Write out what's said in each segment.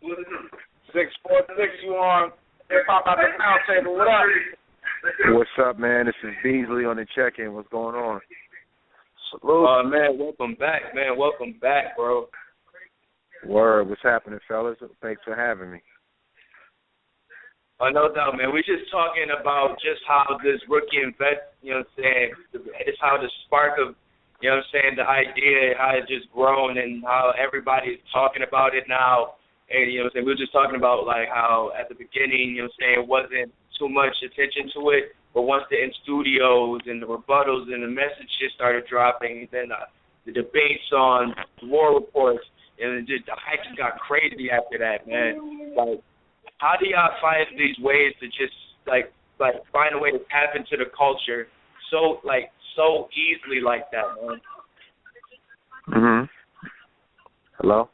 646, you on hip-hop at the Roundtable. What up? What's up, man? This is Beasley on the check-in. What's going on? Salute. Man, welcome back, man. Welcome back, bro. Word. What's happening, fellas? Thanks for having me. No doubt, man. We're just talking about just how this rookie and vet, you know what I'm saying, it's how the spark of, you know what I'm saying, the idea, how it's just grown and how everybody's talking about it now. And, you know what I'm saying, we were just talking about, like, how at the beginning, you know what I'm saying, it wasn't too much attention to it. But once the in studios and the rebuttals and the messages started dropping, then the debates on war reports, and just the hype just got crazy after that, man. Like, how do y'all find these ways to just like find a way to tap into the culture so easily like that, man? Mhm. Hello.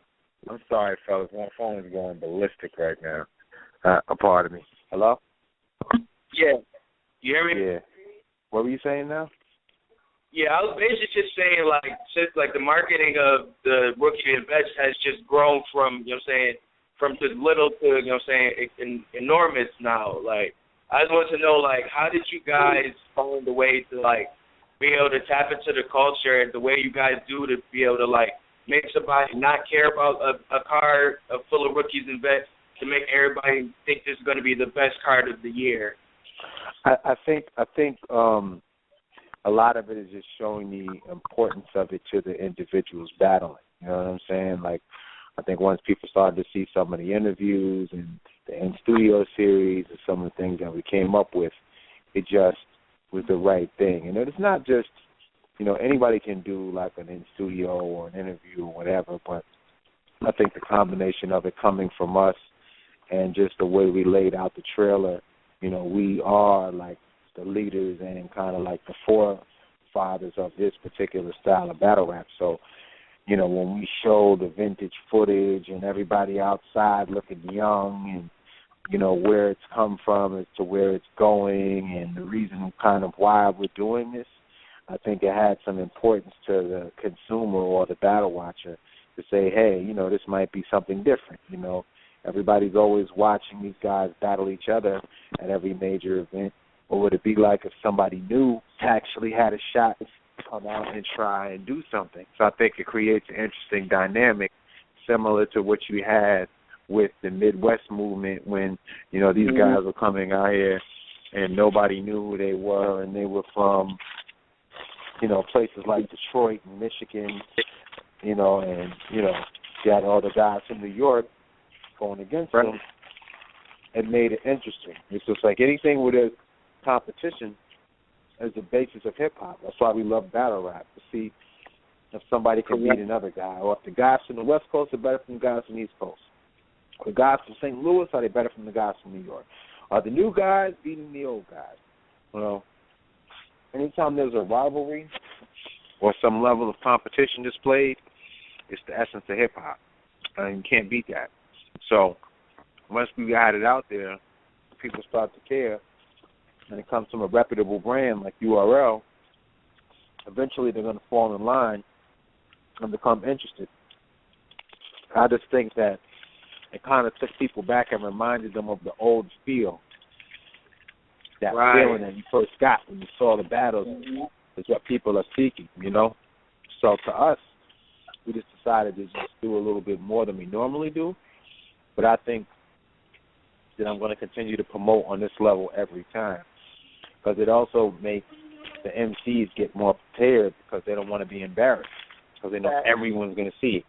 I'm sorry, fellas. My phone is going ballistic right now. Pardon me. Hello. Yeah. You hear me? Yeah. What were you saying now? Yeah, I was basically just saying, like, since, like, the marketing of the rookie and vets has just grown from, you know what I'm saying, from just little to, you know what I'm saying, enormous now. Like, I just want to know, like, how did you guys find a way to, like, be able to tap into the culture and the way you guys do to be able to, like, make somebody not care about a card full of rookies and vets to make everybody think this is going to be the best card of the year? I think a lot of it is just showing the importance of it to the individuals battling. You know what I'm saying? Like, I think once people started to see some of the interviews and the in-studio series and some of the things that we came up with, it just was the right thing. And it's not just, you know, anybody can do like an in-studio or an interview or whatever, but I think the combination of it coming from us and just the way we laid out the trailer, you know, we are like the leaders and kind of like the forefathers of this particular style of battle rap. So, you know, when we show the vintage footage and everybody outside looking young and, you know, where it's come from as to where it's going and the reason kind of why we're doing this, I think it had some importance to the consumer or the battle watcher to say, hey, you know, this might be something different. You know, everybody's always watching these guys battle each other at every major event. What would it be like if somebody new actually had a shot to come out and try and do something? So I think it creates an interesting dynamic similar to what you had with the Midwest movement when, you know, these guys were coming out here and nobody knew who they were and they were from, you know, places like Detroit and Michigan, you know, and, you know, you had all the guys from New York going against them. It made it interesting. It's just like anything with a competition is the basis of hip-hop. That's why we love battle rap, to see if somebody can beat another guy, or if the guys from the West Coast are better than the guys from the East Coast. The guys from St. Louis, are they better than the guys from New York? Are the new guys beating the old guys? You know, anytime there's a rivalry or some level of competition displayed, it's the essence of hip-hop, and you can't beat that. So once we got it out there, people start to care, and it comes from a reputable brand like URL, eventually they're going to fall in line and become interested. I just think that it kind of took people back and reminded them of the old feel. That feeling that you first got when you saw the battles is what people are seeking, you know? So to us, we just decided to just do a little bit more than we normally do. But I think that I'm going to continue to promote on this level every time, because it also makes the MCs get more prepared because they don't want to be embarrassed, because they know everyone's going to see it.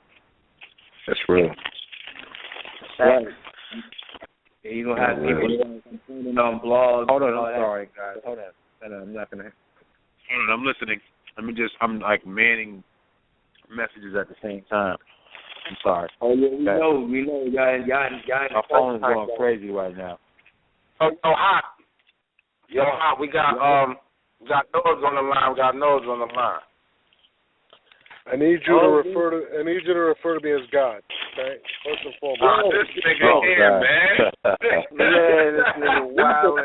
That's real. Right. Yeah, you're going to have people complaining on blogs. Hold on, I'm sorry, guys. Hold on. I'm not going to. Hold on, I'm listening. I'm like manning messages at the same time. I'm sorry. Oh, yeah, we know. Y'all my phone is going crazy right now. Oh, Hhrt, we got Norbes on the line. I need you to refer to me as God. Okay, first and foremost. This nigga here, man. This nigga wild.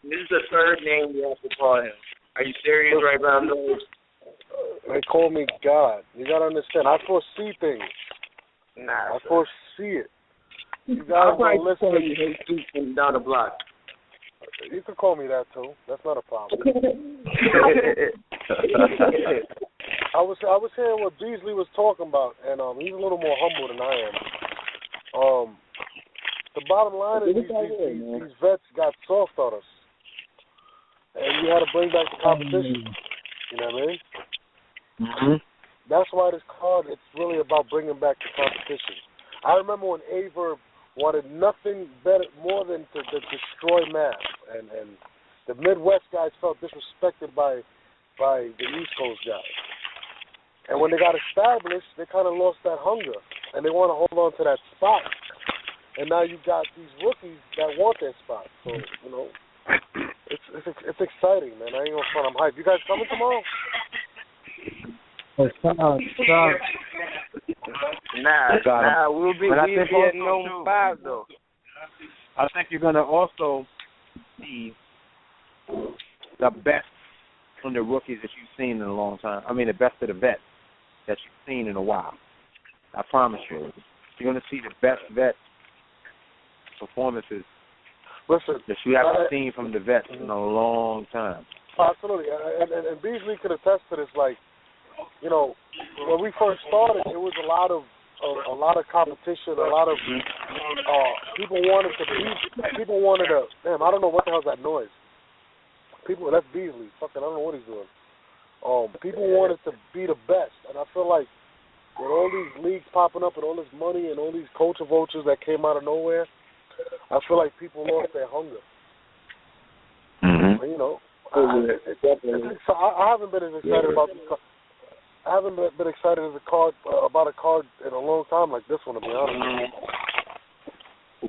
This is the third name we have to call him. Are you serious right now, Norbes? They call me God. You gotta understand. I foresee things. Nah, I foresee it. You I'll gotta probably listen. call you Jesus from down the block. You can call me that too. That's not a problem. I was hearing what Beasley was talking about, and he's a little more humble than I am. The bottom line is these vets got soft on us, and you had to bring back the competition. You know what I mean? Mm-hmm. That's why this card, it's really about bringing back the competition. I remember when Hhrt wanted nothing better, more than to destroy Mav, and the Midwest guys felt disrespected by the East Coast guys. And when they got established, they kind of lost that hunger, and they want to hold on to that spot. And now you got these rookies that want their spot. So, you know, it's exciting, man. I ain't gonna front. I'm hyped. You guys coming tomorrow? Nah, we'll be at No 5 though. I think you're gonna also see the best from the rookies that you've seen in a long time. I mean, the best of the vets that you've seen in a while. I promise you. You're gonna see the best vet performances that you haven't seen from the vets in a long time. Absolutely, and Beasley could attest to this. Like, you know, when we first started, it was a lot of competition, a lot of people wanted to. Damn, I don't know what the hell's that noise. That's Beasley. Fucking, I don't know what he's doing. People wanted to be the best, and I feel like with all these leagues popping up and all this money and all these culture vultures that came out of nowhere, I feel like people lost their hunger. Mm-hmm. You know, so I haven't been as excited about this card. I haven't been excited about a card in a long time like this one, to be honest.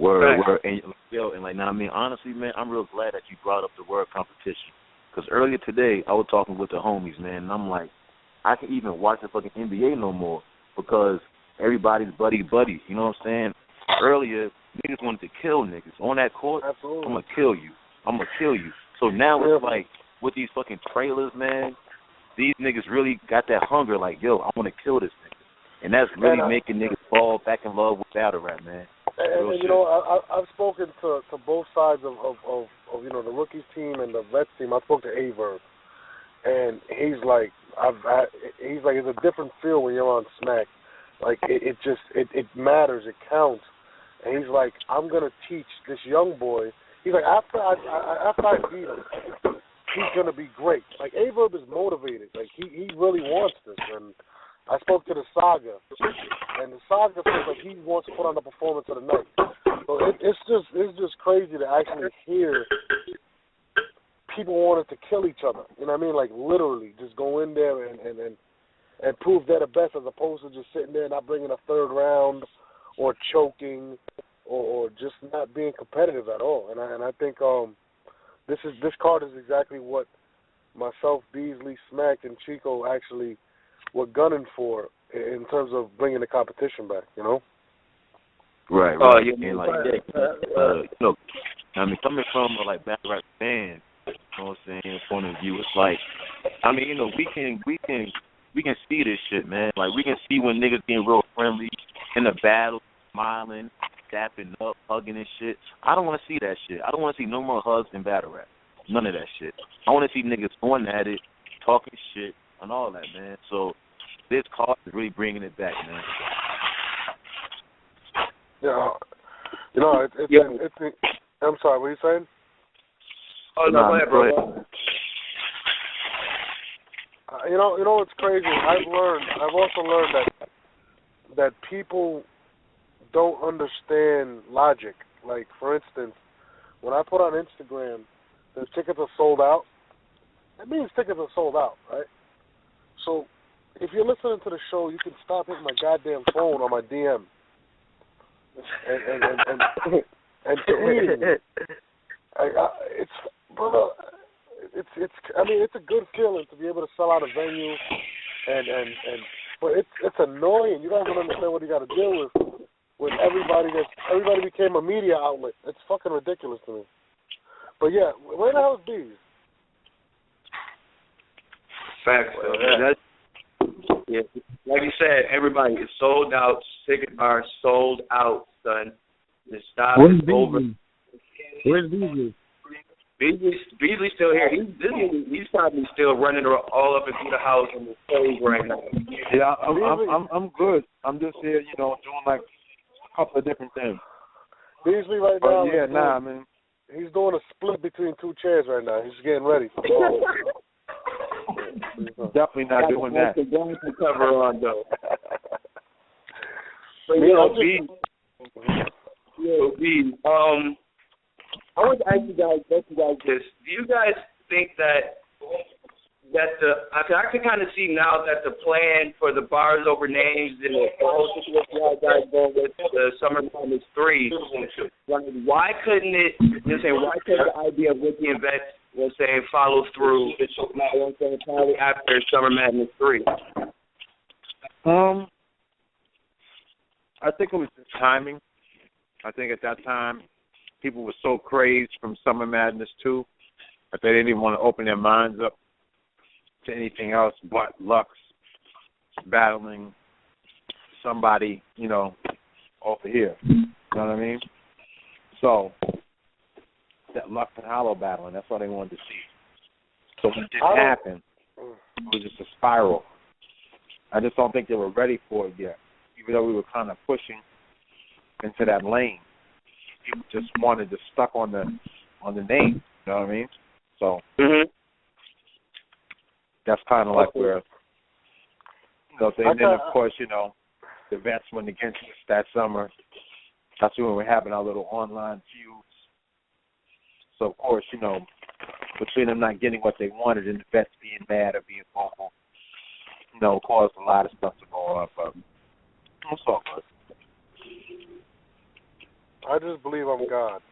Word. And like, now, I mean, honestly, man, I'm real glad that you brought up the word competition. Because earlier today, I was talking with the homies, man, and I'm like, I can't even watch the fucking NBA no more because everybody's buddy. You know what I'm saying? Earlier, niggas wanted to kill niggas. On that court, Absolutely. I'm going to kill you. So now it's like, with these fucking trailers, man, these niggas really got that hunger, like, yo, I want to kill this nigga. And that's really making niggas fall back in love with battle rap, man. And you know, I've spoken to both sides of you know, the rookies team and the vets team. I spoke to Hhrt, and he's like, it's a different feel when you're on Smack. Like it matters, it counts. And he's like, I'm gonna teach this young boy. He's like, after I beat him, he's gonna be great. Like Hhrt is motivated. Like he really wants this. And I spoke to the Saga, and the Saga feels like he wants to put on the performance of the night. So it's just crazy to actually hear people wanting to kill each other. You know what I mean? Like literally, just go in there and prove they're the best, as opposed to just sitting there and not bringing a third round or choking or just not being competitive at all. And I think this card is exactly what myself, Beasley, Smack, and Chico actually were gunning for in terms of bringing the competition back, you know? Right. And like, you know, I mean, coming from a like battle rap fan, you know what I'm saying, point of view, it's like, I mean, you know, we can see this shit, man. Like, we can see when niggas being real friendly in the battle, smiling, dapping up, hugging and shit. I don't want to see that shit. I don't want to see no more hugs in battle rap. None of that shit. I want to see niggas going at it, talking shit, and all that, man. So this card is really bringing it back, man. Yeah, you know, it's I'm sorry, what are you saying? Oh, no, go ahead, bro. You know what's crazy? I've also learned that people don't understand logic. Like, for instance, when I put on Instagram, the tickets are sold out, that means tickets are sold out, right? So if you're listening to the show, you can stop hitting my goddamn phone on my DM and tweeting me. It's a good feeling to be able to sell out a venue, but it's annoying. You guys don't understand what you got to deal with everybody became a media outlet. It's fucking ridiculous to me. But yeah, where the hell is Bees? Facts. Yeah, like you said, everybody is sold out. Tickets are sold out, son. The stop is over. Where's Beasley? Beasley's still here. He's probably still running all up into the house in the stage right now. Yeah, I'm good. I'm just here, you know, doing like a couple of different things. Beasley right now. Yeah, I mean, he's doing a split between two chairs right now. He's getting ready for definitely not doing that. Cover on though. I want to ask you guys this. Do you guys think that I can kind of see now that the plan for the bars over names and the whole situation you guys going with the Summer Madness 3, why couldn't the idea of Ricky and Vets, follow through probably after Summer Madness 3? I think it was just timing. I think at that time people were so crazed from Summer Madness 2 that they didn't even want to open their minds up to anything else but Lux battling somebody, you know, over here. You know what I mean? So that Lux and Hollow battling, that's what they wanted to see. So when it didn't happen, it was just a spiral. I just don't think they were ready for it yet, even though we were kind of pushing into that lane. People just wanted to stuck on the name. You know what I mean? So that's kind of like where, you know, and then of course, you know, the Vets went against us that summer. That's when we were having our little online feuds. So of course, you know, between them not getting what they wanted and the Vets being mad or being vocal, you know, caused a lot of stuff to go up. But it's all good. I just believe I'm God.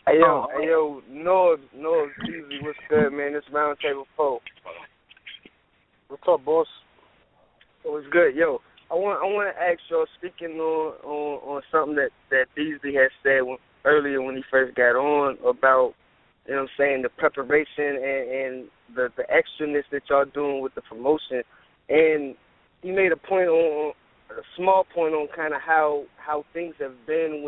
Hey yo, Norbes, Beasley, what's good, man? This Roundtable 4. What's up, boss? Oh, it's good, yo. I want to ask y'all, speaking on something that Beasley had said earlier when he first got on about, you know what I'm saying, the preparation and the extraness that y'all doing with the promotion, and he made a small point on kind of how things have been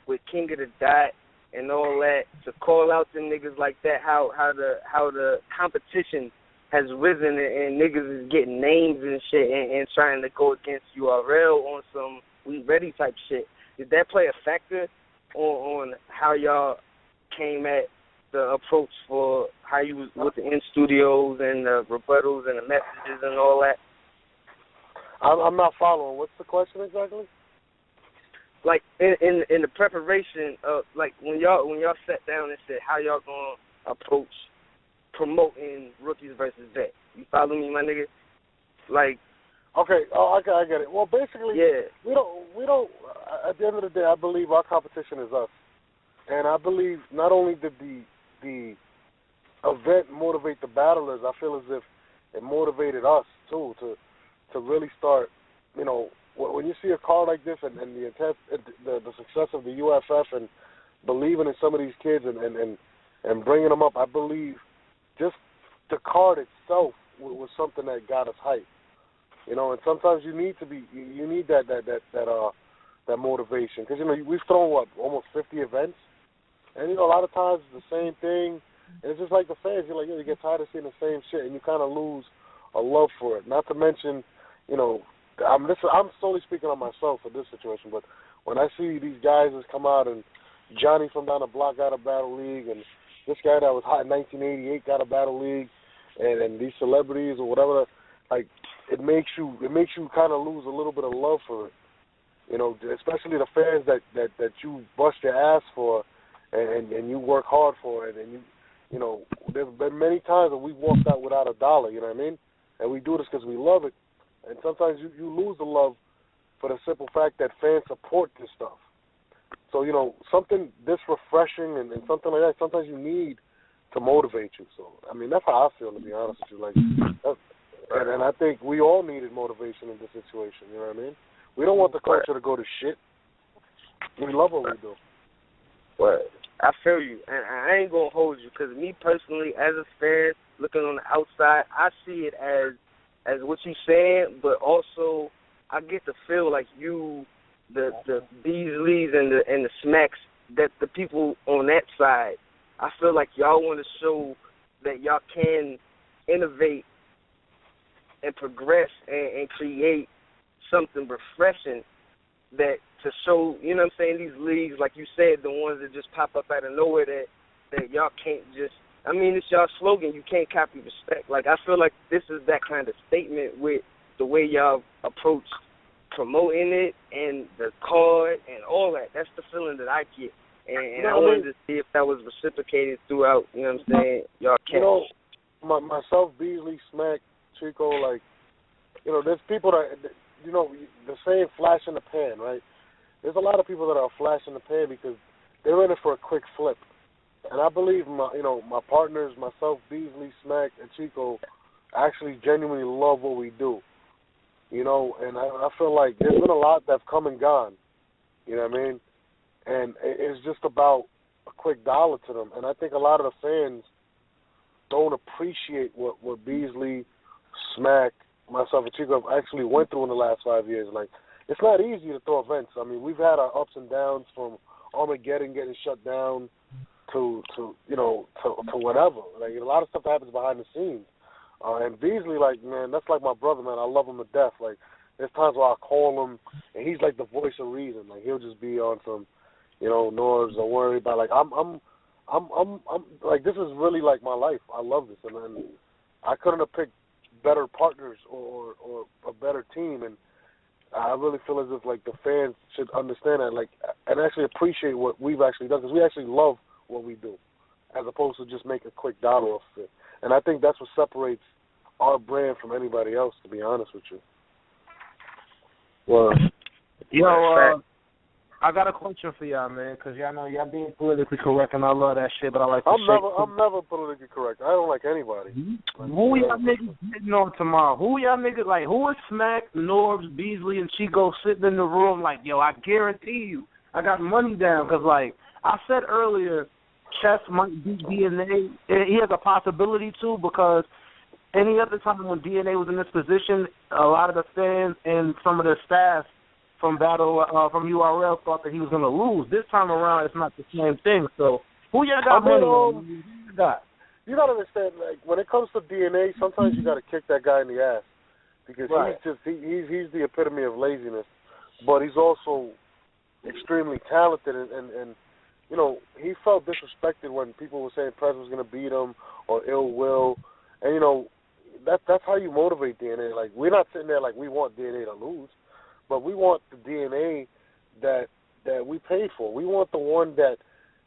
with King of the Dot and all that, to call out them niggas like that, how the competition has risen and niggas is getting names and shit and trying to go against URL on some we ready type shit. Did that play a factor on how y'all came at the approach for how you was with the in-studios and the rebuttals and the messages and all that? I'm not following. What's the question exactly? Like in the preparation of, like, when y'all sat down and said how y'all gonna approach promoting Rookies versus Vets. You follow me, my nigga? Like, okay, I get it. Well, basically, yeah, we don't. At the end of the day, I believe our competition is us, and I believe not only did the event motivate the battlers, I feel as if it motivated us too to really start, you know, when you see a card like this and the intent, the success of the UFF and believing in some of these kids and bringing them up, I believe just the card itself was something that got us hyped, you know. And sometimes you need that motivation, because, you know, we've thrown almost 50 events, and, you know, a lot of times it's the same thing, and it's just like the fans. You're like, you get tired of seeing the same shit, and you kind of lose a love for it. Not to mention, you know, I'm solely speaking on myself for this situation, but when I see these guys that come out, and Johnny from down the block got a battle league, and this guy that was hot in 1988 got a battle league, and these celebrities or whatever, like, it makes you kind of lose a little bit of love for it, you know, especially the fans that you bust your ass for, and you work hard for it, and you know, there's been many times that we've walked out without a dollar, you know what I mean, and we do this because we love it. And sometimes you lose the love for the simple fact that fans support this stuff. So, you know, something this refreshing and something like that, sometimes you need to motivate you. So, I mean, that's how I feel, to be honest with you. Like, and I think we all needed motivation in this situation, you know what I mean? We don't want the culture to go to shit. We love what we do. Well, I feel you. And I ain't going to hold you, because me personally, as a fan, looking on the outside, I see it as what you're saying, but also I get to feel like you, the Beasleys and the Smacks, that the people on that side, I feel like y'all want to show that y'all can innovate and progress and create something refreshing that to show, you know what I'm saying, these leagues, like you said, the ones that just pop up out of nowhere that y'all can't just, I mean, it's y'all slogan, you can't copy respect. Like, I feel like this is that kind of statement with the way y'all approach promoting it and the card and all that. That's the feeling that I get. And I wanted to see if that was reciprocated throughout, you know what I'm saying, y'all catch. You know, myself, Beasley, Smack, Chico, like, you know, there's people that, you know, the saying flash in the pan, right? There's a lot of people that are flash in the pan because they're in it for a quick flip. And I believe my partners, myself, Beasley, Smack, and Chico, actually genuinely love what we do. You know, and I feel like there's been a lot that's come and gone. You know what I mean? And it's just about a quick dollar to them. And I think a lot of the fans don't appreciate what Beasley, Smack, myself, and Chico have actually went through in the last 5 years. Like, it's not easy to throw events. I mean, we've had our ups and downs from Armageddon getting shut down to whatever. Like, a lot of stuff happens behind the scenes. And Beasley, like, man, that's like my brother, man. I love him to death. Like, there's times where I call him, and he's like the voice of reason. Like, he'll just be on some, you know, Norbes, don't worry about. Like, I'm like, this is really like my life. I love this, and I couldn't have picked better partners or a better team, and I really feel as if, like, the fans should understand that, like, and actually appreciate what we've actually done, because we actually love what we do, as opposed to just make a quick dollar off of it. And I think that's what separates our brand from anybody else, to be honest with you. Well, yo, I got a question for y'all, man, because y'all know y'all being politically correct, and I love that shit, but I like to I'm never politically correct. I don't like anybody. Who y'all niggas getting on tomorrow? Who y'all niggas, like, who is Smack, Norbes, Beasley, and Chico sitting in the room like, yo, I guarantee you, I got money down, because, like, I said earlier, Chess might beat DNA. He has a possibility, too, because any other time when DNA was in this position, a lot of the fans and some of the staff from URL thought that he was going to lose. This time around, it's not the same thing. So, who y'all got money on? You got to understand, like, when it comes to DNA, sometimes you got to kick that guy in the ass, because he's the epitome of laziness, but he's also extremely talented, and you know, he felt disrespected when people were saying Prez was going to beat him or ill will, and you know, that's how you motivate DNA. Like, we're not sitting there like we want DNA to lose, but we want the DNA that we paid for. We want the one that,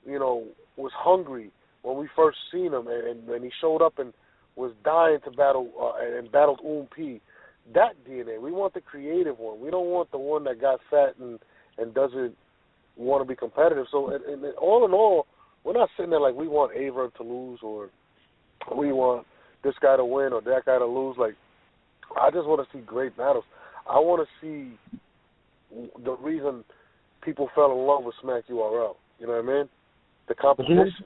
you know, was hungry when we first seen him, and when he showed up and was dying to battle and battled P. That DNA. We want the creative one. We don't want the one that got fat and doesn't want to be competitive. So, and all in all, we're not sitting there like we want Hhrt to lose or we want this guy to win or that guy to lose. Like, I just want to see great battles. I want to see the reason people fell in love with Smack URL. You know what I mean? The competition.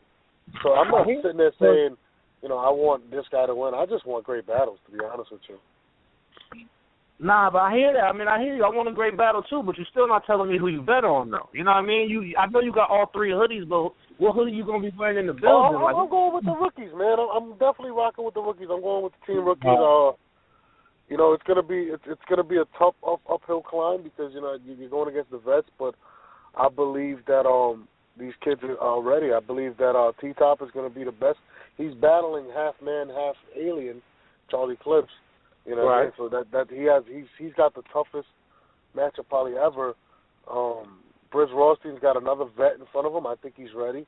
So I'm not sitting there saying, you know, I want this guy to win. I just want great battles, to be honest with you. Nah, but I hear that. I mean, I hear you. I want a great battle, too, but you're still not telling me who you bet on, though. You know what I mean? I know you got all three hoodies, but what hoodie you going to be wearing in the building? I'm going with the rookies, man. I'm definitely rocking with the rookies. I'm going with the team rookies. You know, it's gonna be a tough uphill climb because, you know, you're going against the vets, but I believe that these kids are ready. I believe that T-Top is going to be the best. He's battling half man, half alien, Charlie Clips. You know, right. So that he's got the toughest matchup probably ever. Briz Rothstein's got another vet in front of him. I think he's ready.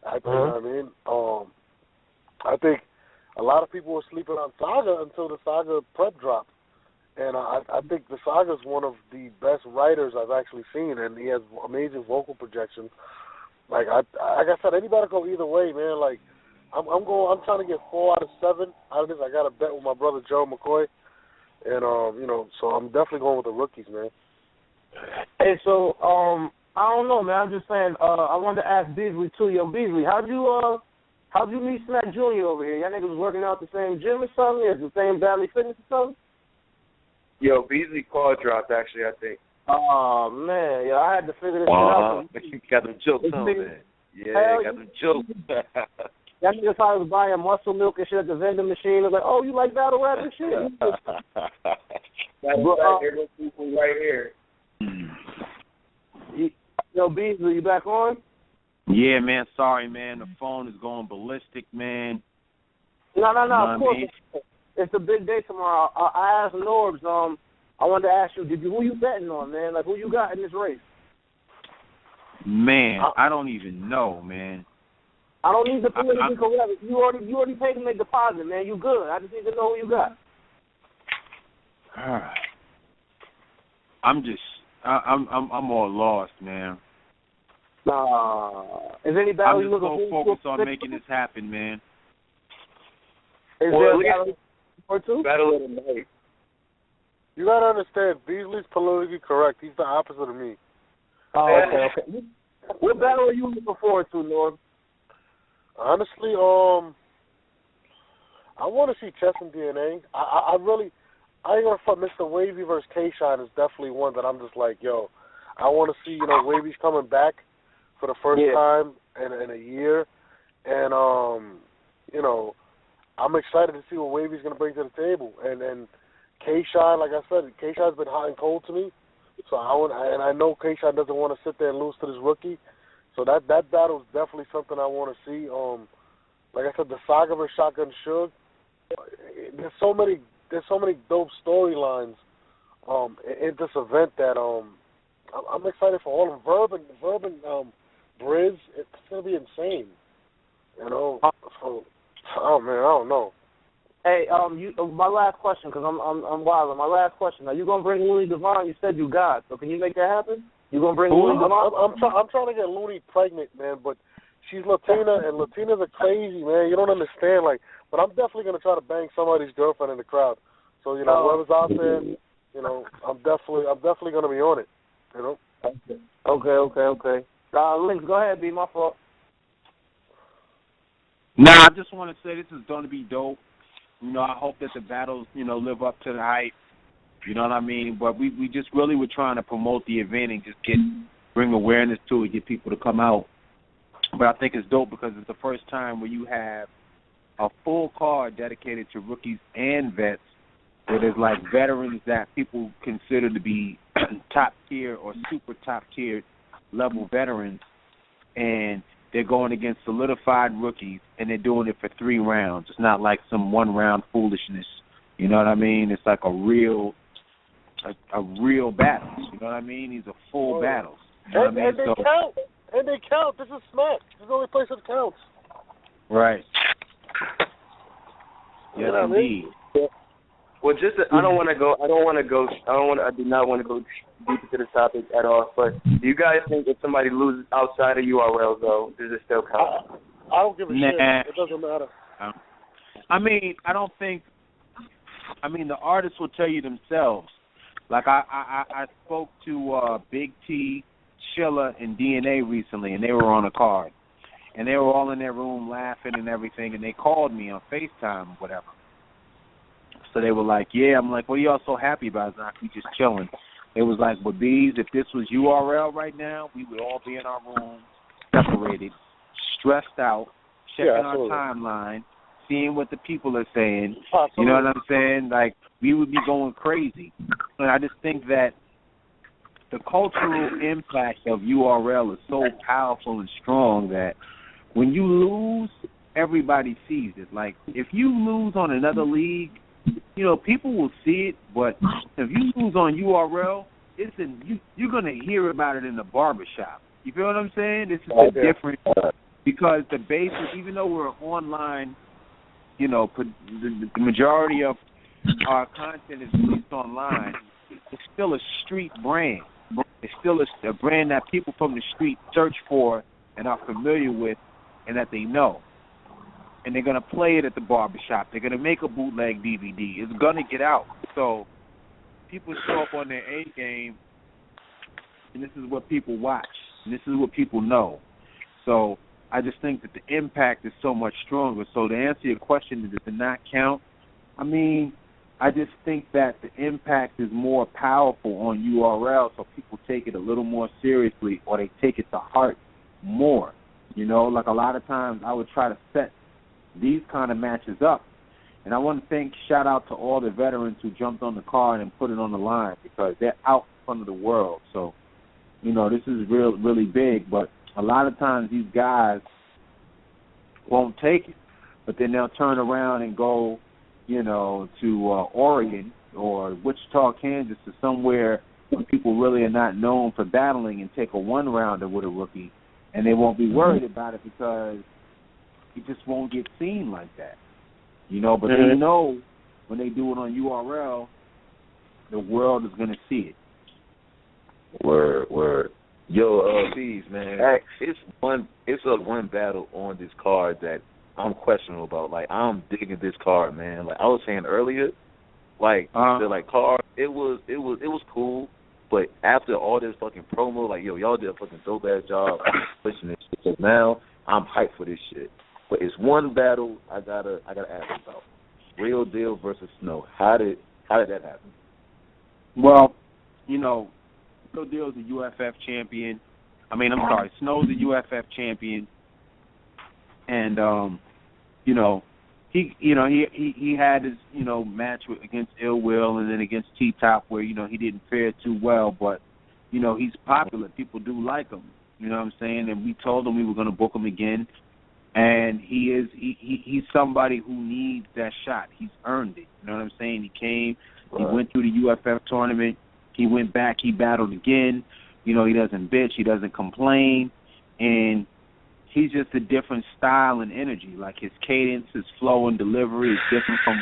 You know what I mean? I think a lot of people were sleeping on Saga until the Saga prep dropped. And I think the Saga's one of the best writers I've actually seen, and he has amazing vocal projections. Like I said, anybody go either way, man. Like I'm trying to get 4 out of 7 out of this. I got a bet with my brother Joe McCoy, and you know, so I'm definitely going with the rookies, man. Hey, so I don't know, man. I'm just saying. I wanted to ask Beasley too. Yo, Beasley, how'd How'd you meet Smack Jr. over here? Y'all niggas was working out at the same gym or something? Is the same Valley Fitness or something? Yo, Beasley call dropped, actually, I think. Oh, man. I had to figure this shit out. You got them jokes on, man. Yeah, got them jokes. Y'all niggas thought I was buying muscle milk and shit at the vending machine. I was like, oh, you like battle rap and shit? That's right. Here goes people right here. Yo, Beasley, you back on? Yeah, man. Sorry, man. The phone is going ballistic, man. No. Of course. It's a big day tomorrow. I asked Norbes, I wanted to ask you, who you betting on, man? Like, who you got in this race? Man, I don't even know, man. I don't need the politically correct. You already paid to make deposit, man. You good. I just need to know who you got. I'm all lost, man. Is any battle I'm just so focused on making this happen, man. Is there a battle or two? Battle of the night. You gotta understand, Beasley's politically correct. He's the opposite of me. Oh, okay. What battle are you looking forward to, Norm? Honestly, I want to see Chess and DNA. I ain't gonna fuck. Mr. Wavy versus K-Shine is definitely one that I'm just like, yo, I want to see. Wavy's coming back for the first time in a year, and I'm excited to see what Wavy's gonna bring to the table. And K-Shine, like I said, K-Shine's been hot and cold to me, so I know K-Shine doesn't want to sit there and lose to this rookie. So that battle is definitely something I want to see. Like I said, the saga versus Shotgun Suge. There's so many dope storylines in this event that I'm excited for all of them. Verb and Briz, it's gonna be insane. So oh man, I don't know. Hey, my last question, because I'm wild. My last question. Are you gonna bring Looney Devon? You said you got. So can you make that happen? You gonna bring Looney Devon? I'm trying to get Looney pregnant, man, but she's Latina, and Latinas are crazy, man. You don't understand, but I'm definitely gonna try to bang somebody's girlfriend in the crowd. So whoever's out there, I'm definitely gonna be on it. Okay. Links, go ahead, B. My fault. Nah, I just want to say this is going to be dope. I hope that the battles, live up to the hype. You know what I mean? But we just really were trying to promote the event and just bring awareness to it, get people to come out. But I think it's dope because it's the first time where you have a full card dedicated to rookies and vets. Where there's veterans that people consider to be top tier or super top tier level veterans, and they're going against solidified rookies, and they're doing it for 3 rounds. It's not like some 1-round foolishness. You know what I mean? It's like a real battle. You know what I mean? These are full battles. You know what I mean? They count. And they count. This is Smack. This is the only place that counts. Right. Yes, indeed. Well, I do not want to go deep into the topic at all, but do you guys think if somebody loses outside of URL, though, does it still count? I don't give a shit. It doesn't matter. The artists will tell you themselves. I spoke to Big T, Chilla, and DNA recently, and they were on a card. And they were all in their room laughing and everything, and they called me on FaceTime or whatever. So they were like, yeah. I'm like, what are y'all so happy about? It's not, we just chilling. It was like, well, Bees, if this was URL right now, we would all be in our room, separated, stressed out, checking our timeline, seeing what the people are saying. You know what I'm saying? We would be going crazy. And I just think that the cultural impact of URL is so powerful and strong that when you lose, everybody sees it. If you lose on another league, people will see it, but if you lose on URL, you're going to hear about it in the barbershop. You feel what I'm saying? This is a different, because the basis, even though we're online, the majority of our content is released online, it's still a street brand. It's still a brand that people from the street search for and are familiar with and that they know. And they're going to play it at the barbershop. They're going to make a bootleg DVD. It's going to get out. So people show up on their A game, and this is what people watch, and this is what people know. So I just think that the impact is so much stronger. So to answer your question, does it not count? I mean, I just think that the impact is more powerful on URL, so people take it a little more seriously, or they take it to heart more. You know, like a lot of times I would try to set these kind of matches up. And I want to shout out to all the veterans who jumped on the card and put it on the line, because they're out in front of the world. So, you know, this is really big. But a lot of times these guys won't take it, but then they'll turn around and go, you know, to Oregon or Wichita, Kansas, or somewhere where people really are not known for battling, and take a one-rounder with a rookie, and they won't be worried about it because it just won't get seen like that. You know, but they know when they do it on URL, the world is going to see it. Word. Yo, Bees, man, it's a one battle on this card that I'm questionable about. Like, I'm digging this card, man. Like I was saying earlier, like the card, it was cool, but after all this fucking promo, like, yo, y'all did a fucking dope ass job pushing this shit. So now I'm hyped for this shit. But it's one battle I gotta ask about. Real Deal versus Snow. How did that happen? Well, you know, Real Deal's a UFF champion. Snow's a UFF champion, and you know, he had his match against Ill Will, and then against T-Top, where he didn't fare too well, but he's popular. People do like him. You know what I'm saying? And we told him we were going to book him again. And he's somebody who needs that shot. He's earned it. You know what I'm saying? He came, he went through the UFF tournament, he went back, he battled again. He doesn't bitch, he doesn't complain, and he's just a different style and energy. Like his cadence, his flow and delivery is different from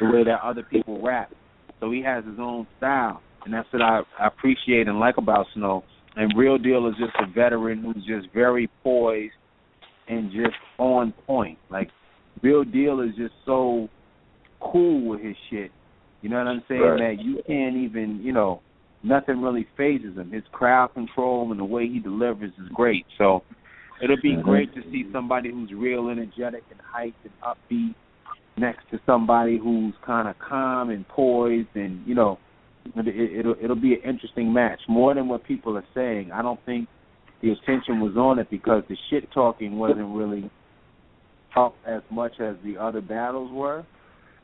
the way that other people rap. So he has his own style, and that's what I appreciate and like about Snow. And Real Deal is just a veteran who's just very poised and just on point. Like, Real Deal is just so cool with his shit. You know what I'm saying? Right. That you can't even, nothing really phases him. His crowd control and the way he delivers is great. So it'll be great to see somebody who's real energetic and hyped and upbeat next to somebody who's kind of calm and poised, and, it'll be an interesting match. More than what people are saying, I don't think the attention was on it because the shit talking wasn't really up as much as the other battles were.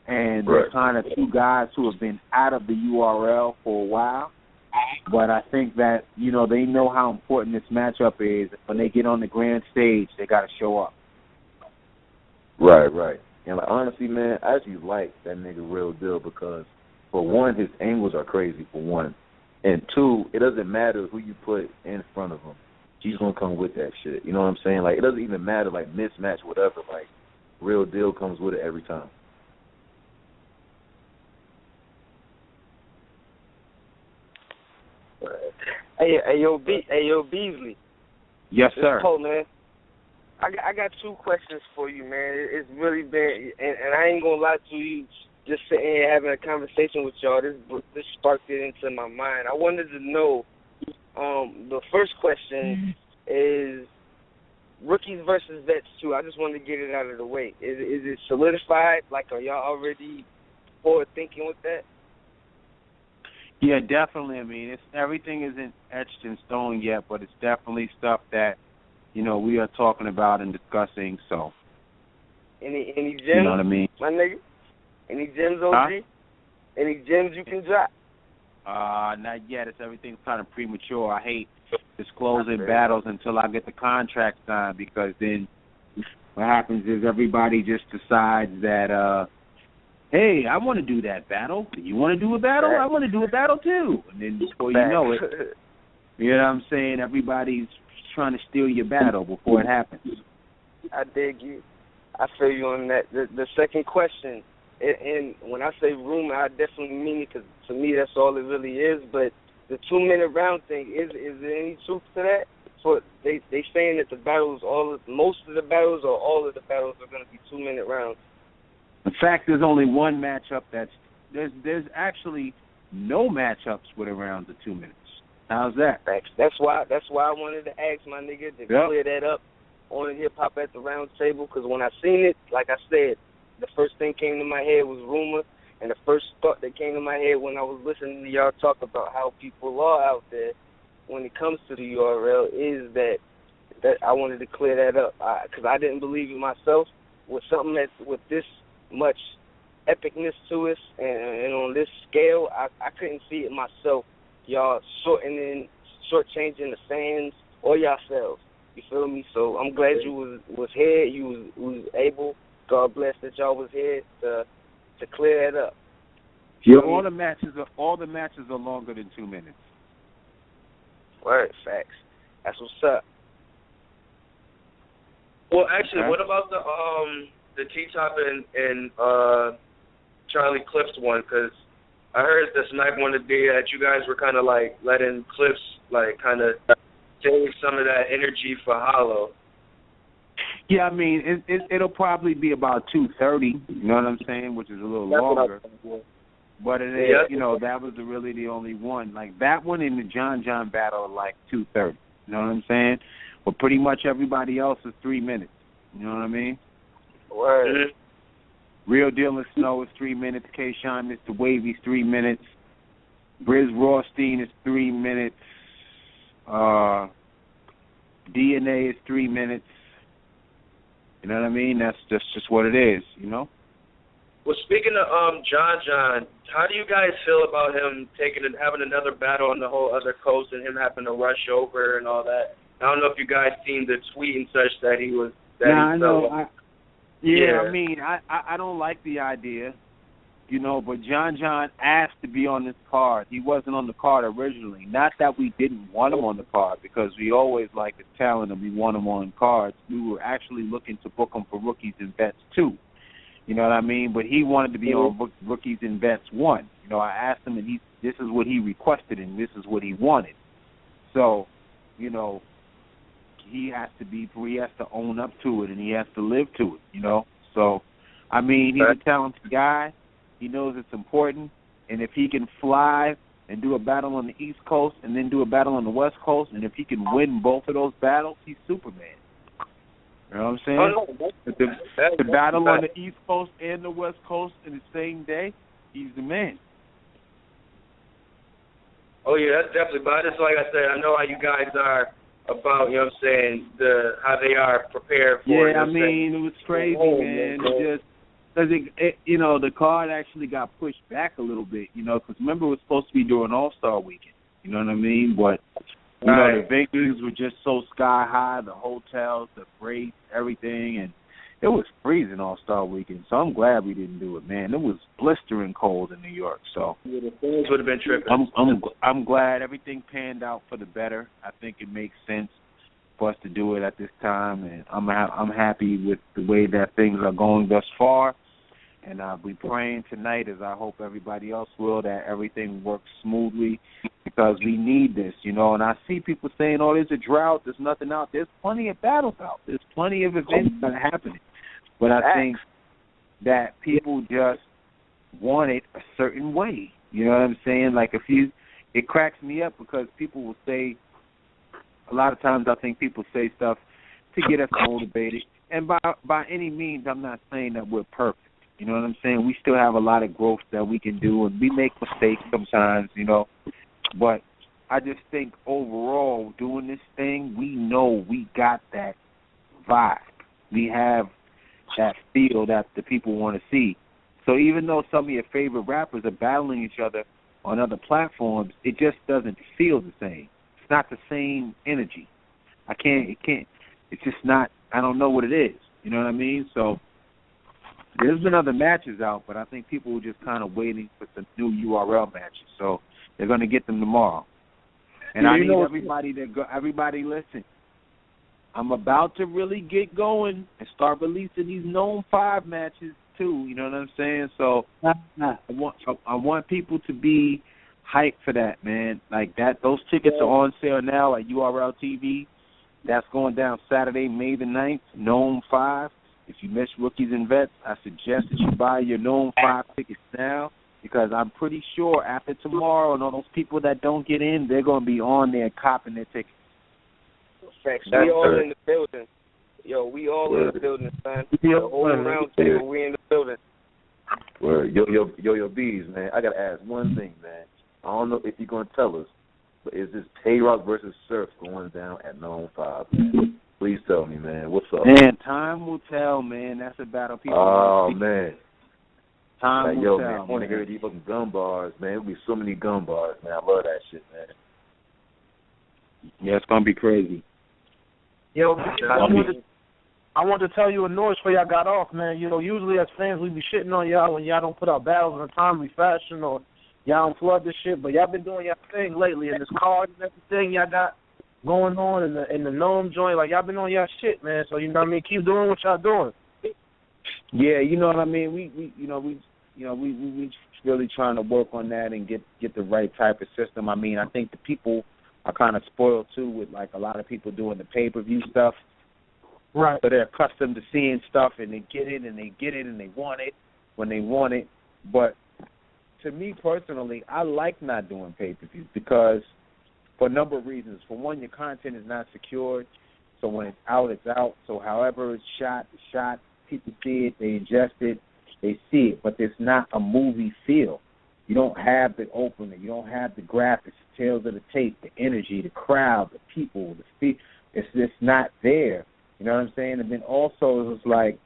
And they're kind of two guys who have been out of the URL for a while. But I think that, they know how important this matchup is. When they get on the grand stage, they got to show up. Right. And honestly, man, I actually like that nigga Real Deal because, for one, his angles are crazy, for one. And two, it doesn't matter who you put in front of him. He's going to come with that shit. You know what I'm saying? Like, it doesn't even matter, like, mismatch, whatever. Like, Real Deal comes with it every time. Hey, Beasley. Yes, sir. Cole, man. I got two questions for you, man. It's really been, and I ain't going to lie to you, just sitting here having a conversation with y'all, this sparked it into my mind. I wanted to know, the first question is rookies versus vets too. I just wanted to get it out of the way. Is it solidified? Like, are y'all already forward thinking with that? Yeah, definitely. I mean, everything isn't etched in stone yet, but it's definitely stuff that we are talking about and discussing. So, any gems? You know what I mean, my nigga? Any gems, OG? Huh? Any gems you can drop? Not yet. Everything's kind of premature. I hate disclosing battles until I get the contract signed, because then what happens is everybody just decides that, hey, I want to do that battle. You want to do a battle? I want to do a battle too. And then before you know it, you know what I'm saying, everybody's trying to steal your battle before it happens. I dig you. I feel you on that. The second question, and when I say rumor, I definitely mean it, because to me that's all it really is. But the 2-minute round thing, is there any truth to that? So they saying that the battles, most of the battles or all of the battles are going to be 2-minute rounds. In fact, there's only one matchup there's actually no matchups with a round of 2 minutes. How's that? That's why I wanted to ask my nigga to clear that up. on hip-hop at the Roundtable, because when I seen it, like I said, the first thing came to my head was rumor, and the first thought that came to my head when I was listening to y'all talk about how people are out there when it comes to the URL is that I wanted to clear that up, because I didn't believe it myself. With something that with this much epicness to us and on this scale, I couldn't see it myself. Y'all shortchanging the fans or yourselves. You feel me? So I'm glad you was here. You was able. God bless that y'all was here to clear that up. Yeah, all the matches are longer than 2 minutes. Word, facts. That's what's up. Well, actually, what about the T-Top and Charlie Clips one? Because I heard the Snipe one today that you guys were kind of like letting Clips like kind of save some of that energy for Hollow. Yeah, I mean, it'll probably be about 2:30. You know what I'm saying? Which is a little longer. But it is, you know, that was really the only one. Like that one in the John battle, like 2:30. You know what I'm saying? But pretty much everybody else is 3 minutes. You know what I mean? Word. Mm-hmm. Real Deal and Snow is 3 minutes. K-Shine, Mr. Wavy's 3 minutes. Briz Rothstein is 3 minutes. DNA is 3 minutes. You know what I mean? That's just what it is, you know? Well, speaking of John, how do you guys feel about him having another battle on the whole other coast and him having to rush over and all that? I don't know if you guys seen the tweet and such that he was. I know. I mean, I don't like the idea, you know. But John asked to be on this card. He wasn't on the card originally. Not that we didn't want him on the card, because we always like his talent and we want him on cards. We were actually looking to book him for Rookies and Vets 2. You know what I mean? But he wanted to be on Rookies and Vets 1. You know, I asked him, and this is what he requested, and this is what he wanted. So, you know, he has to own up to it, and he has to live to it, you know. So, I mean, he's a talented guy. He knows it's important, and if he can fly and do a battle on the East Coast and then do a battle on the West Coast, and if he can win both of those battles, he's Superman. You know what I'm saying? The battle on the East Coast and the West Coast in the same day, he's the man. Oh, yeah, that's definitely. But just like I said, I know how you guys are about, you know what I'm saying, how they are prepared for it. Yeah, I mean, it was crazy, man. Because you know, the card actually got pushed back a little bit, you know, because remember it was supposed to be during All-Star Weekend. You know what I mean? But, you know, the venues were just so sky high, the hotels, the rates, everything, and it was freezing All-Star Weekend. So I'm glad we didn't do it, man. It was blistering cold in New York. So the fans would have been tripping. I'm glad everything panned out for the better. I think it makes sense for us to do it at this time, and I'm happy with the way that things are going thus far. And I'll be praying tonight, as I hope everybody else will, that everything works smoothly, because we need this, you know. And I see people saying, oh, there's a drought, there's nothing out. There's plenty of battles out. There's plenty of events that are happening. But I think that people just want it a certain way. You know what I'm saying? Like, it cracks me up because people will say, a lot of times I think people say stuff to get us motivated. And by any means, I'm not saying that we're perfect. You know what I'm saying? We still have a lot of growth that we can do, and we make mistakes sometimes, you know. But I just think overall, doing this thing, we know we got that vibe. We have that feel that the people want to see. So even though some of your favorite rappers are battling each other on other platforms, it just doesn't feel the same. It's not the same energy. It's just not, I don't know what it is. You know what I mean? So there's been other matches out, but I think people were just kind of waiting for some new URL matches. So they're going to get them tomorrow. And I need everybody listen. I'm about to really get going and start releasing these known 5 matches too. You know what I'm saying? So I want people to be hyped for that, man. Like that. Those tickets are on sale now at URL TV. That's going down Saturday, May the 9th. Known 5. If you miss Rookies and Vets, I suggest that you buy your known 5 tickets now, because I'm pretty sure after tomorrow and all those people that don't get in, they're going to be on there copping their tickets. Facts. We all in the building. Yo, we all in the building, son. The whole Roundtable, we in the building. Word. Yo, Bees, man. I gotta ask one thing, man. I don't know if you're gonna tell us, but is this Hhrt versus Surf going down at 905, man? Please tell me, man. What's up? Man, time will tell, man. That's a battle people. Oh man. Time will tell. Man, I want to hear these fucking gun bars, man. There'll be so many gun bars, man. I love that shit, man. Yeah, it's gonna be crazy. Yo, I want to tell you a noise before y'all got off, man. You know, usually as fans we be shitting on y'all when y'all don't put out battles in a timely fashion or y'all don't flood this shit, but y'all been doing y'all thing lately, and this card and everything y'all got going on in the Gnome joint, like y'all been on y'all shit, man. So you know what I mean, keep doing what y'all doing. Yeah, you know what I mean. We really trying to work on that and get the right type of system. I mean, I think the people are kind of spoiled too with like a lot of people doing the pay-per-view stuff. Right. So they're accustomed to seeing stuff and they get it and they want it when they want it. But to me personally, I like not doing pay-per-views because for a number of reasons. For one, your content is not secured. So when it's out, it's out. So however it's shot, it's shot. People see it, they ingest it, they see it. But there's not a movie feel. You don't have the opener. You don't have the graphics, the tales of the tape, the energy, the crowd, the people, the speed. It's just not there. You know what I'm saying? And then also it's like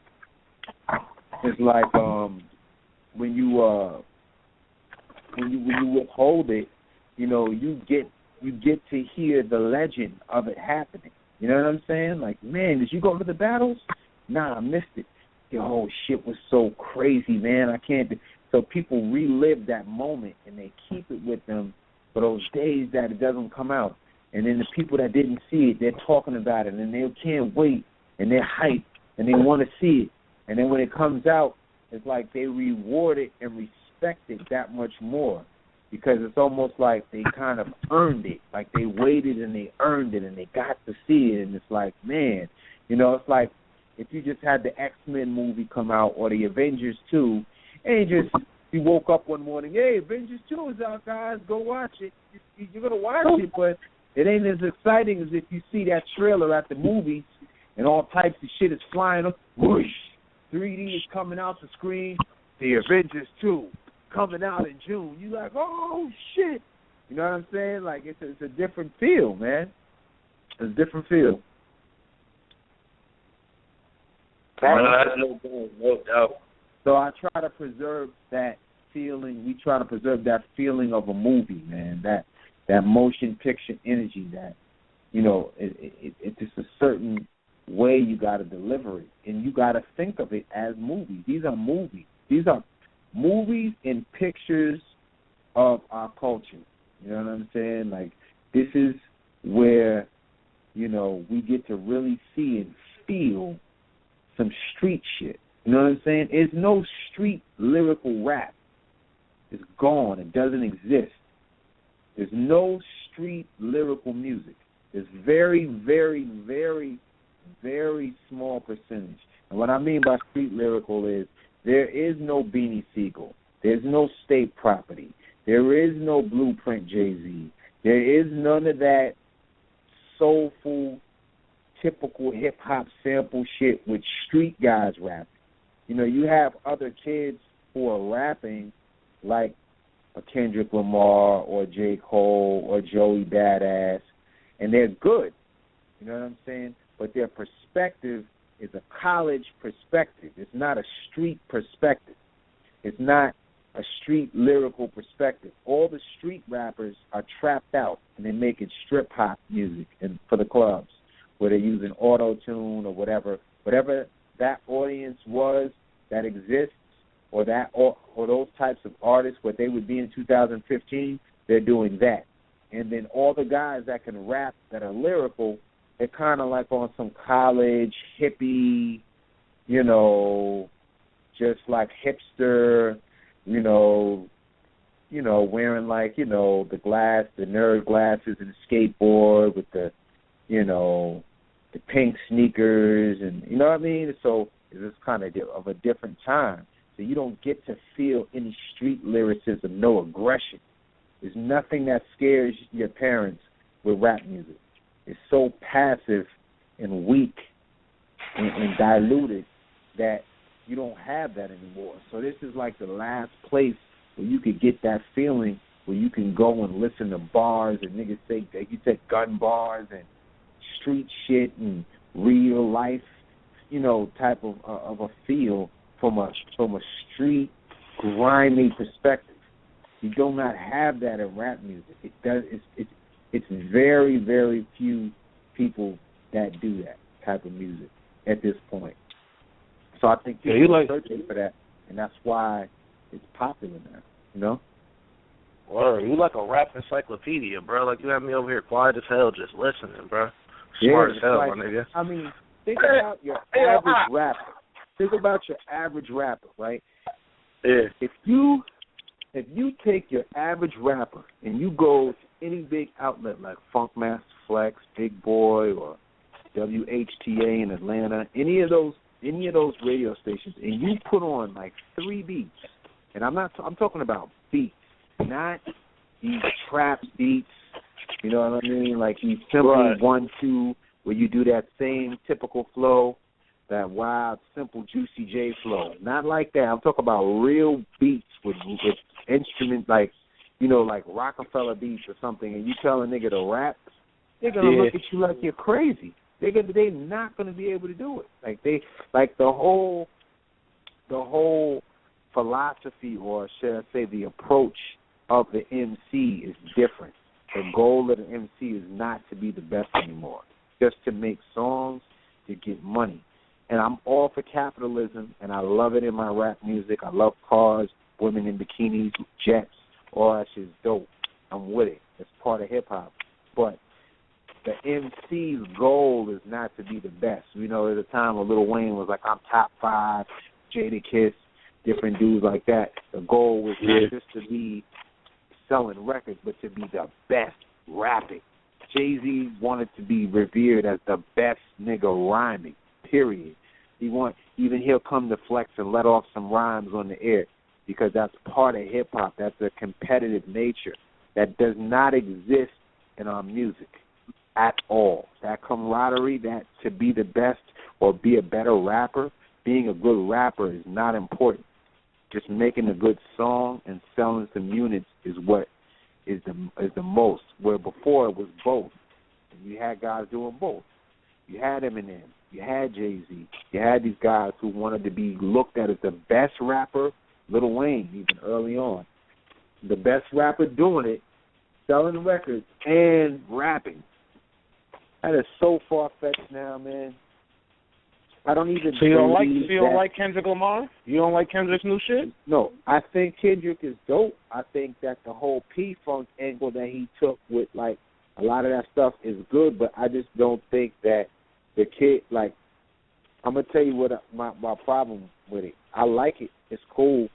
when you withhold it, you know, you get to hear the legend of it happening. You know what I'm saying? Like, man, did you go to the battles? Nah, I missed it. Yo, shit was so crazy, man. I can't. So people relive that moment and they keep it with them for those days that it doesn't come out. And then the people that didn't see it, they're talking about it and they can't wait and they're hyped and they want to see it. And then when it comes out, it's like they reward it and respect it that much more because it's almost like they kind of earned it. Like they waited and they earned it and they got to see it. And it's like, man, you know, it's like if you just had the X-Men movie come out or the Avengers 2 and you woke up one morning, hey, Avengers 2 is out, guys, go watch it. You're going to watch it, but it ain't as exciting as if you see that trailer at the movies and all types of shit is flying up. Whoosh! 3D is coming out the screen. The Avengers 2 coming out in June. You're like, oh, shit. You know what I'm saying? Like, it's a different feel, man. It's a different feel. No doubt. So I try to preserve that feeling. We try to preserve that feeling of a movie, man. That motion picture energy. That, you know, it's just a certain way you got to deliver it, and you got to think of it as movies. These are movies. These are movies and pictures of our culture. You know what I'm saying? Like, this is where, you know, we get to really see and feel some street shit. You know what I'm saying? There's no street lyrical rap. It's gone. It doesn't exist. There's no street lyrical music. There's very, very, very, very small percentage. And what I mean by street lyrical is there is no Beanie Siegel. There's no State Property. There is no Blueprint Jay-Z. There is none of that soulful, typical hip-hop sample shit with street guys rapping. You know, you have other kids who are rapping like a Kendrick Lamar or J. Cole or Joey Badass, and they're good. You know what I'm saying? But their perspective is a college perspective. It's not a street perspective. It's not a street lyrical perspective. All the street rappers are trapped out, and they're making strip-hop music and for the clubs where they're using auto-tune or whatever that audience was that exists, or that or those types of artists, what they would be in 2015, they're doing that. And then all the guys that can rap that are lyrical, they're kind of like on some college, hippie, you know, just like hipster, you know, wearing like, you know, the nerd glasses and the skateboard with the, you know, the pink sneakers and, you know what I mean? So it's kind of a different time. So you don't get to feel any street lyricism, no aggression. There's nothing that scares your parents with rap music. It's so passive and weak and diluted that you don't have that anymore. So this is like the last place where you could get that feeling where you can go and listen to bars and niggas say that you said gun bars and street shit and real life, type of a feel from a street grimy perspective. You do not have that in rap music. It's very, very few people that do that type of music at this point. So I think people are searching for that, and that's why it's popular now, Word, you like a rap encyclopedia, bro. Like, you have me over here quiet as hell just listening, bro. Smart as hell, my nigga. I mean, think about your average rapper. Think about your average rapper, right? Yeah. If you take your average rapper and you go to any big outlet like Funkmaster Flex, Big Boy, or WHTA in Atlanta, any of those radio stations, and you put on like 3 beats, and I'm talking about beats, not these trap beats, you know what I mean? Like these simple 1-2 where you do that same typical flow, that wild, simple, Juicy J flow. Not like that. I'm talking about real beats with instruments like, like Rockefeller beats or something, and you tell a nigga to rap, they're gonna look at you like you're crazy. They're not gonna be able to do it. Like the whole philosophy, or should I say the approach of the MC is different. The goal of the MC is not to be the best anymore, just to make songs to get money. And I'm all for capitalism, and I love it in my rap music. I love cars, women in bikinis, jets, all that shit's dope. I'm with it. It's part of hip-hop. But the MC's goal is not to be the best. There's a time where Lil Wayne was like, I'm top 5, Jadakiss, different dudes like that. The goal was not just to be selling records, but to be the best rapping. Jay-Z wanted to be revered as the best nigga rhyming, period. He'll come to Flex and let off some rhymes on the air because that's part of hip-hop. That's a competitive nature that does not exist in our music at all. That camaraderie, that to be the best or be a better rapper, being a good rapper is not important. Just making a good song and selling some units is what is the most. Where before it was both. And you had guys doing both. You had Eminem, you had Jay-Z, you had these guys who wanted to be looked at as the best rapper, Lil Wayne even early on. The best rapper doing it, selling records, and rapping. That is so far-fetched now, man. I don't even. So you don't like Kendrick Lamar? You don't like Kendrick's new shit? No, I think Kendrick is dope. I think that the whole P-Funk angle that he took with like a lot of that stuff is good, but I just don't think that the kid, like, I'm gonna tell you what my problem with it. I like it. It's cool,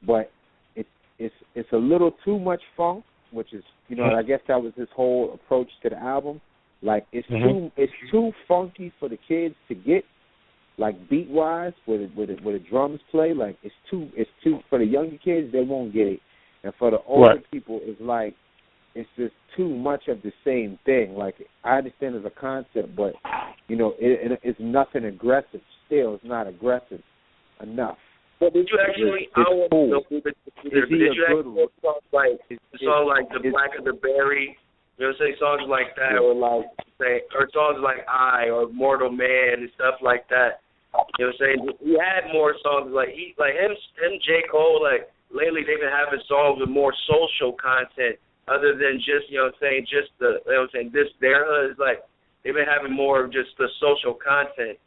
but it's a little too much funk, which is I guess that was his whole approach to the album. Like it's too funky for the kids to get. Like beat wise, where the drums play, like it's too for the younger kids, they won't get it, and for the older people, it's like it's just too much of the same thing. Like I understand as a concept, but it's nothing aggressive. Still, it's not aggressive enough. But did you actually? Did you actually songs like The Black of the Berry? Say songs like that, or songs like or Mortal Man and stuff like that. You know what I'm saying? He had more songs like him, J. Cole, like lately they've been having songs with more social content other than just, just their hood is like they've been having more of just the social content.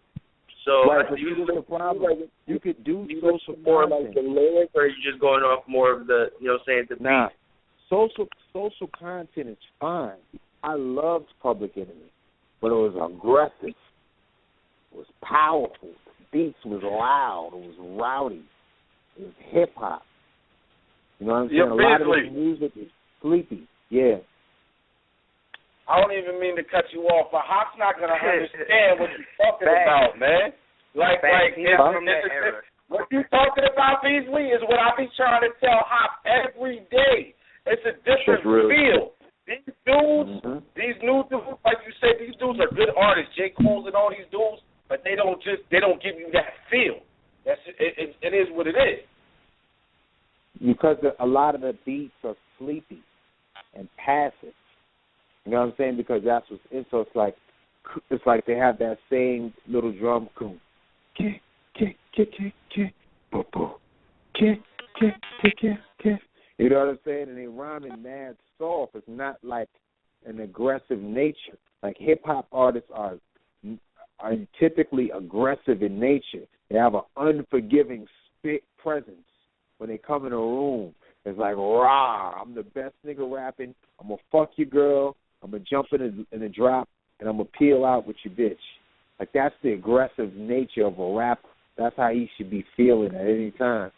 So you could do social more content. Like the lyrics, or are you just going off more of the the beat? Social content is fine. I loved Public Enemy, but it was aggressive. It was powerful. The beats was loud. It was rowdy. It was hip hop. You know what I'm saying? A lot of the music is sleepy. Yeah. I don't even mean to cut you off, but Hop's not gonna understand what you're talking about, man. What you're talking about, Beasley, is what I be trying to tell Hop every day. It's a different feel. These dudes, these new dudes, like you said, these dudes are good artists. J. Cole and all these dudes, but they don't they don't give you that feel. It is what it is. Because a lot of the beats are sleepy and passive. You know what I'm saying? Because that's what's in. So it's like they have that same little drum coon. You know what I'm saying? And they rhyming mad soft. It's not like an aggressive nature. Like hip-hop artists are typically aggressive in nature. They have an unforgiving presence when they come in a room. It's like, rah, I'm the best nigga rapping. I'm going to fuck your girl. I'm going to jump in a drop, and I'm going to peel out with your bitch. Like, that's the aggressive nature of a rapper. That's how he should be feeling at any time.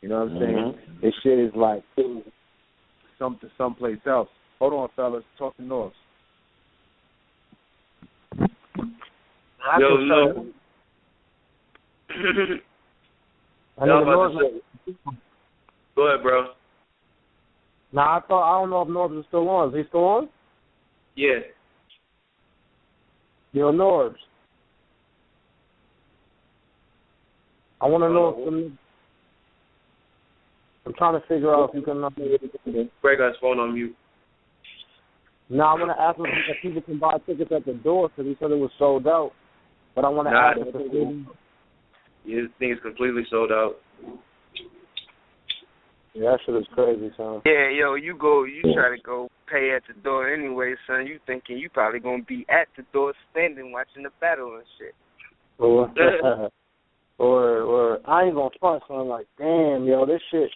You know what I'm saying? This shit is like something someplace else. Hold on, fellas. Talk to Norbes. Yo, no. Go ahead, bro. Nah, I don't know if Norbes is still on. Is he still on? Yeah. Yo, Norbes. I want to know if I'm trying to figure out if you can. Greg got his phone on mute. Now I want to ask him if people can buy tickets at the door because he said it was sold out. But I want to ask him. His thing is completely sold out. Yeah, that shit is crazy, son. Yeah, yo, you try to go pay at the door anyway, son. You thinking you probably gonna be at the door standing watching the battle and shit. Or I ain't gonna front, so I'm like, damn, yo, this shit.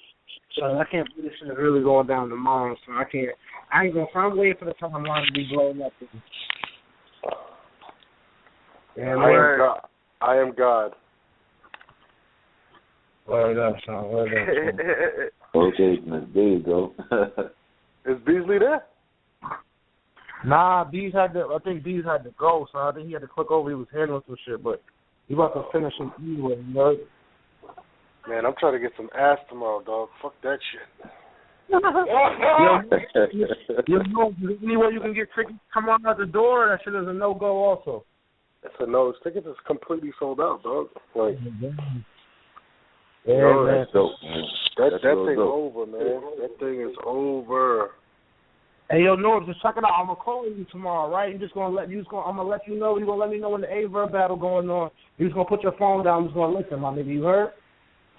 So I can't believe this shit is really going down tomorrow. So I ain't gonna front. I'm waiting for the timeline to be blown up. Yeah, I am God. Word up, son. Word up. Okay, man. There you go. Is Beasley there? Nah, I think Bees had to go, so I think he had to click over. He was handling some shit, but he about to finish him anyway, you know? Man, I'm trying to get some ass tomorrow, dog. Fuck that shit. You know, any way you can get tickets come on out the door, that shit is a no-go also. That's a no. This ticket is completely sold out, dog. Like, yeah, no, man. that's dope, man. That thing's over, man. That thing is over. Hey, yo, Norbes, just check it out. I'm gonna call you tomorrow, right? I'm gonna let you know. You gonna let me know when the Hhrt battle going on. You just gonna put your phone down. I'm just gonna listen, my nigga. You heard?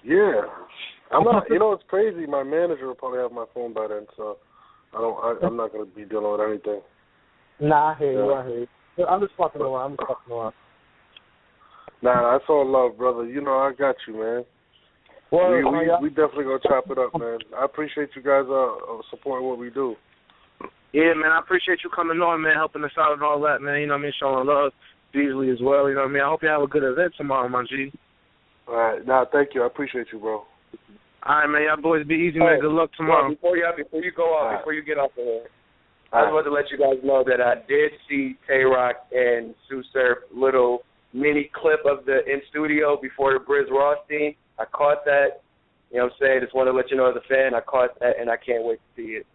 Yeah. I'm not. You know, it's crazy. My manager will probably have my phone by then, so I'm not gonna be dealing with anything. Nah, I hear you. I hear you. I'm just fucking around. Nah, that's all love, brother. You know, I got you, man. We definitely gonna chop it up, man. I appreciate you guys supporting what we do. Yeah, man, I appreciate you coming on, man, helping us out and all that, man. You know what I mean? Showing love, Beasley as well. You know what I mean? I hope you have a good event tomorrow, my G. All right. Nah, thank you. I appreciate you, bro. All right, man. Y'all boys be easy, man. Good luck tomorrow. Before you go off, before you get off the air, I just wanted to let you guys know that I did see Tay-Rock and Sue Surf little mini clip of the in studio before the Briz Rothstein. I caught that. You know what I'm saying? Just want to let you know as a fan, I caught that, and I can't wait to see it.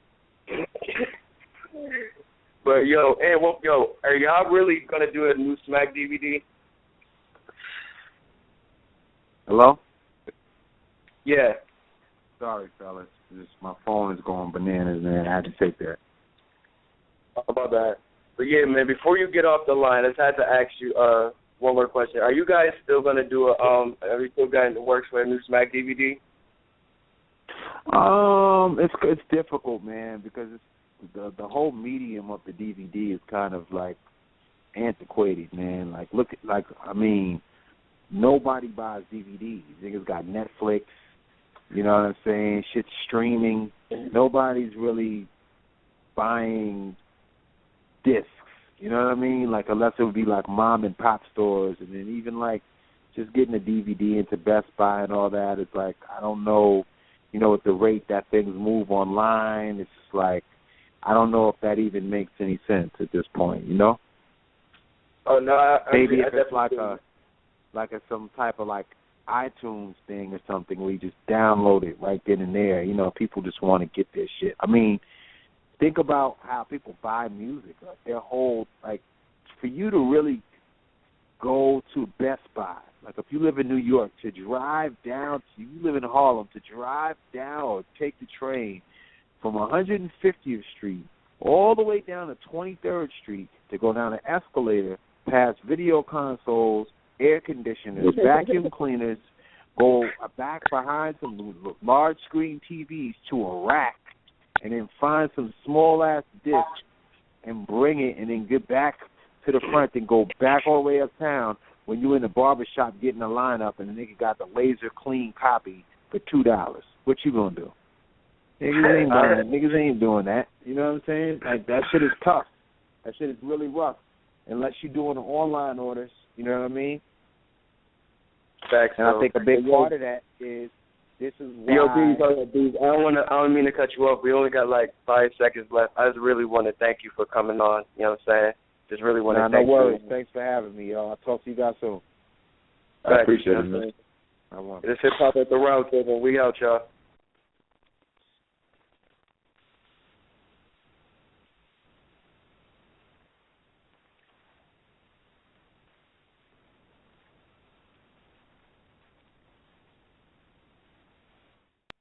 But, are y'all really going to do a new Smack DVD? Hello? Yeah. Sorry, fellas. My phone is going bananas, man. I had to take that. How about that? But, yeah, man, before you get off the line, I just had to ask you one more question. Are you guys still going to do are you still got in the works for a new Smack DVD? It's difficult, man, because it's the whole medium of the DVD is kind of like antiquated, man. Nobody buys DVDs. Niggas got Netflix, you know what I'm saying? Shit's streaming. Nobody's really buying discs, you know what I mean? Like, unless it would be like mom and pop stores, and then even like just getting a DVD into Best Buy and all that, it's like, I don't know, at the rate that things move online, it's just like, I don't know if that even makes any sense at this point, you know? Oh, no. Maybe if it's like some type of like iTunes thing or something where you just download it right then and there. People just want to get their shit. I mean, think about how people buy music. Like their whole, like, for you to really go to Best Buy like if you live in New York, to drive down, you live in Harlem, to drive down or take the train from 150th Street all the way down to 23rd Street to go down an escalator, past video consoles, air conditioners, vacuum cleaners, go back behind some large screen TVs to a rack, and then find some small-ass discs and bring it, and then get back to the front and go back all the way uptown when you in the barber shop getting a lineup and the nigga got the laser clean copy for $2. What you gonna do? Niggas ain't doing that. You know what I'm saying? Like, that shit is tough. That shit is really rough. Unless you're doing the online orders, you know what I mean? Facts. And I think a big part of that is this is why. Yo, I don't mean to cut you off. We only got like 5 seconds left. I just really want to thank you for coming on. You know what I'm saying? Just really want to thank you. No worries. Thanks for having me, y'all. I'll talk to you guys soon. I appreciate it, man. This Hip Hop at the Roundtable. We out, y'all.